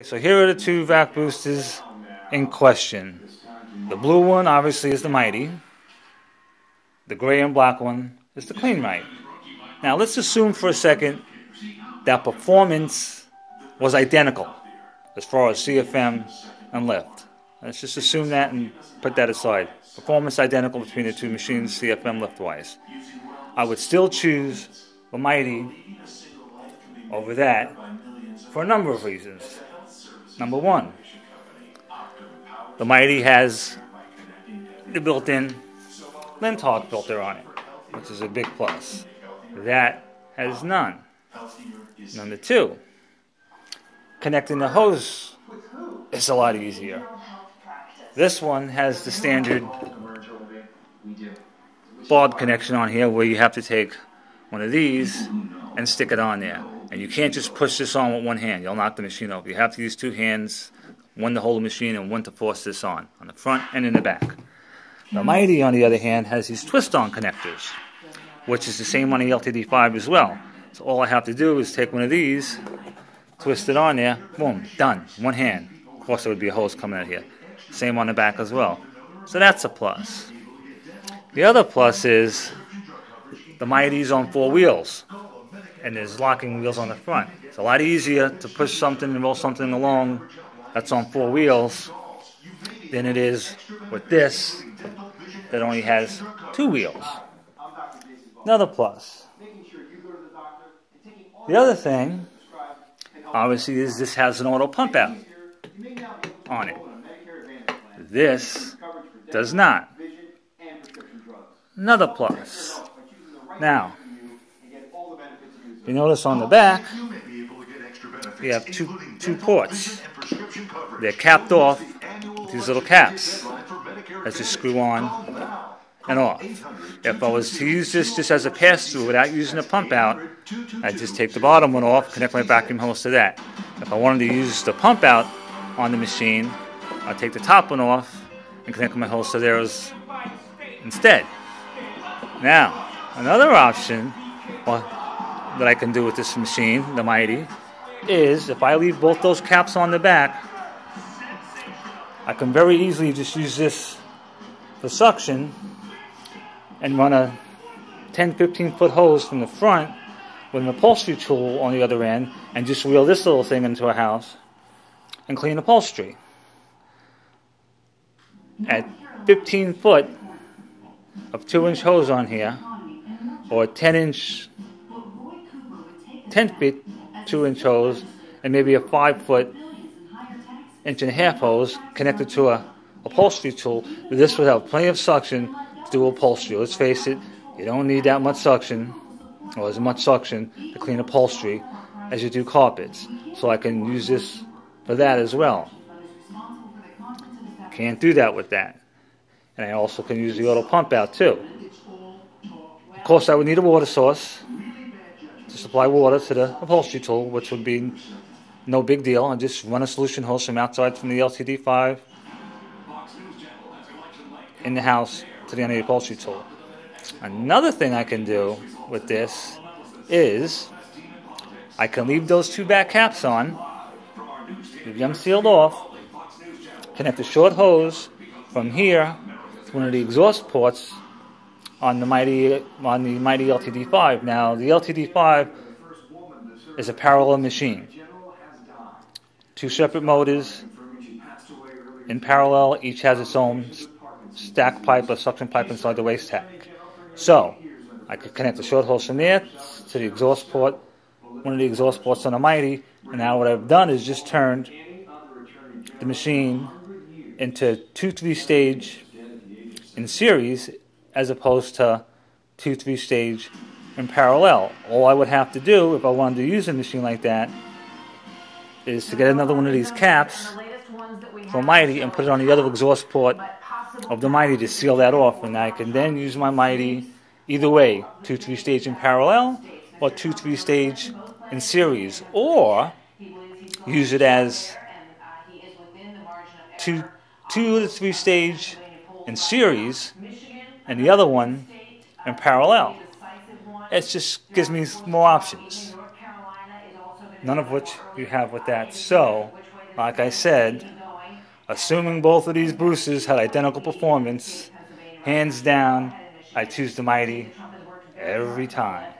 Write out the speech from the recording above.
So here are the two vac boosters in question. The blue one obviously is the Mighty. The gray and black one is the Clean-Rite. Now let's assume for a second that performance was identical as far as CFM and lift. Let's just assume that and put that aside. Performance identical between the two machines, CFM lift-wise. I would still choose the Mighty over that for a number of reasons. Number one, the Mighty has the built-in Linthog filter on it, which is a big plus. That has none. Number two, connecting the hose is a lot easier. This one has the standard bulb connection on here where you have to take one of these and stick it on there. And you can't just push this on with one hand. You'll knock the machine over. You have to use two hands, one to hold the machine and one to force this on the front and in the back. The Mighty, on the other hand, has these twist-on connectors, which is the same on the LTD5 as well. So all I have to do is take one of these, twist it on there, boom, done. One hand. Of course, there would be a hose coming out here. Same on the back as well. So that's a plus. The other plus is the Mighty's on 4 wheels. And there's locking wheels on the front. It's a lot easier to push something and roll something along that's on 4 wheels than it is with this that only has 2 wheels. Another plus. The other thing, obviously, is this has an auto pump out on it. This does not. Another plus. Now, you notice on the back, you have two ports. They're capped off with these little caps that you screw on and off. If I was to use this just as a pass-through without using a pump out, I'd just take the bottom one off, connect my vacuum hose to that. If I wanted to use the pump out on the machine, I'd take the top one off and connect my hose to theirs instead. Now, another option that I can do with this machine, the Mighty, is if I leave both those caps on the back, I can very easily just use this for suction and run a 10-15 foot hose from the front with an upholstery tool on the other end and just wheel this little thing into a house and clean upholstery. At 15 foot of 2-inch hose on here, or 10 feet 2-inch hose, and maybe a 5-foot 1.5-inch hose connected to a upholstery tool, this would have plenty of suction to do upholstery. Let's face it, you don't need that much suction, or as much suction to clean upholstery as you do carpets. So I can use this for that as well. Can't do that with that. And I also can use the auto pump out too. Of course, I would need a water source to supply water to the upholstery tool, which would be no big deal. I just run a solution hose from outside from the LTD5 in the house to the end of the upholstery tool. Another thing I can do with this is I can leave those 2 back caps on, leave them sealed off, connect a short hose from here to one of the exhaust ports on the Mighty LTD5. Now, the LTD5 is a parallel machine. 2 separate motors in parallel. Each has its own stack pipe or suction pipe inside the waste tank. So, I could connect the short hose from there to the exhaust port, one of the exhaust ports on the Mighty, and now what I've done is just turned the machine into 2 3-stage in series as opposed to 2 3-stage in parallel. All I would have to do if I wanted to use a machine like that is to get another one of these caps from Mighty and put it on the other exhaust port of the Mighty to seal that off, and I can then use my Mighty either way, 2 3-stage in parallel or 2 3-stage in series, or use it as 2 to 3-stage in series and the other one in parallel. It just gives me more options, none of which you have with that. So like I said, assuming both of these Bruces had identical performance, hands down, I choose the Mighty every time.